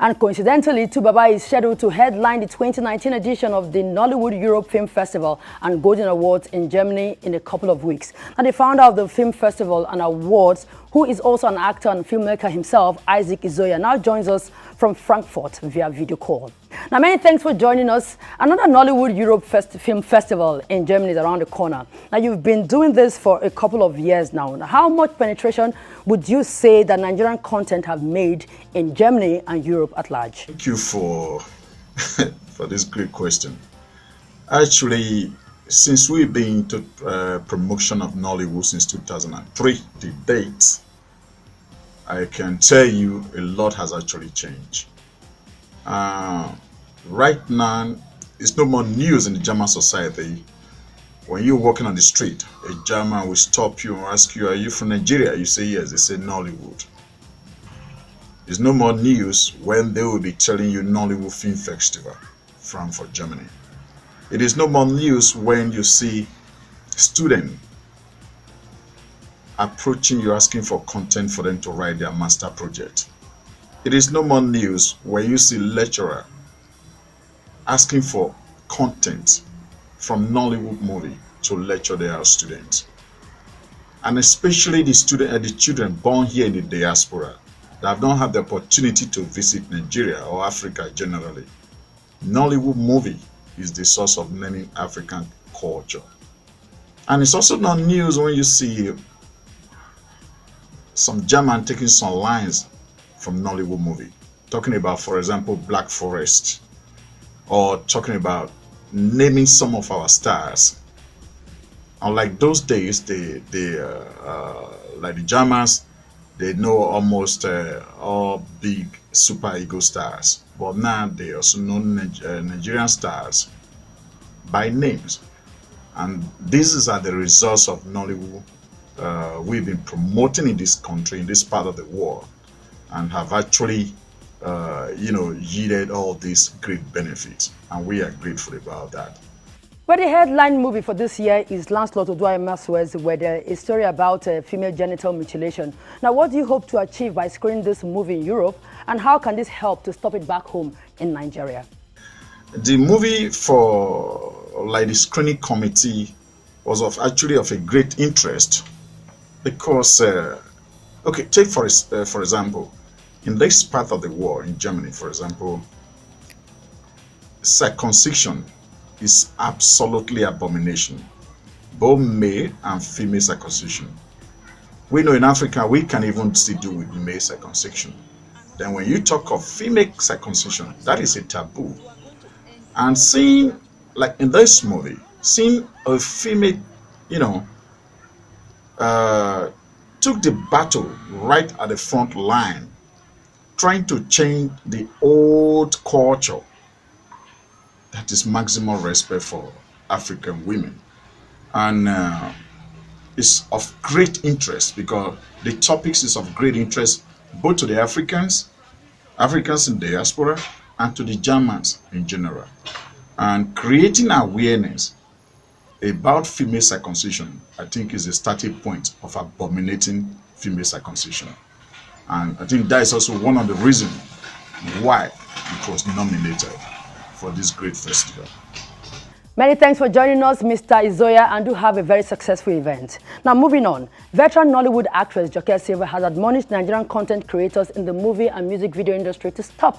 And coincidentally, Tubaba is scheduled to headline the 2019 edition of the Nollywood Europe Film Festival and Golden Awards in Germany in a couple of weeks. Now, the founder of the Film Festival and Awards, who is also an actor and filmmaker himself, EHIZOYA, now joins us from Frankfurt via video call. Now, many thanks for joining us. Another Nollywood Europe Film Festival in Germany is around the corner. Now, you've been doing this for a couple of years now. How much penetration would you say that Nigerian content have made in Germany and Europe at large? Thank you for this great question. Actually, since we've been to promotion of Nollywood since 2003, the date, I can tell you a lot has actually changed. Right now, it's no more news in the German society. When you're walking on the street, a German will stop you and ask you, "Are you from Nigeria?" You say yes, they say Nollywood. It's no more news when they will be telling you Nollywood Film Festival, Frankfurt, Germany. It is no more news when you see students approaching you asking for content for them to write their master project. It is no more news when you see lecturer asking for content from Nollywood movie to lecture their students. And especially the children born here in the diaspora that have not had the opportunity to visit Nigeria or Africa generally. Nollywood movie is the source of many African culture. And it's also not news when you see some German taking some lines from Nollywood movie, talking about, for example, Black Forest, or talking about naming some of our stars. Unlike those days, like the Germans, they know almost all big super ego stars, but now they also know Nigerian stars by names, and these are the results of Nollywood. We've been promoting in this country, in this part of the world, and have actually yielded all these great benefits, and we are grateful about that. Well, the headline movie for this year is Lancelot Oduayemaswe's, where there is a story about female genital mutilation. Now, what do you hope to achieve by screening this movie in Europe, and how can this help to stop it back home in Nigeria? The movie for the screening committee was actually of a great interest because, okay, take for example, in this part of the world, in Germany, for example, circumcision is absolutely abomination, both male and female circumcision. We know in Africa we can even still do with male circumcision. Then when you talk of female circumcision, that is a taboo. And seeing, like in this movie, seeing a female, took the battle right at the front line, trying to change the old culture. That is maximum respect for African women. And it's of great interest because the topics is of great interest both to the Africans in diaspora, and to the Germans in general. And creating awareness about female circumcision, I think, is the starting point of abominating female circumcision. And I think that is also one of the reasons why it was nominated for this great festival. Many thanks for joining us, Mr. EHIZOYA, and do have a very successful event. Now, moving on, veteran Nollywood actress Joke Silva has admonished Nigerian content creators in the movie and music video industry to stop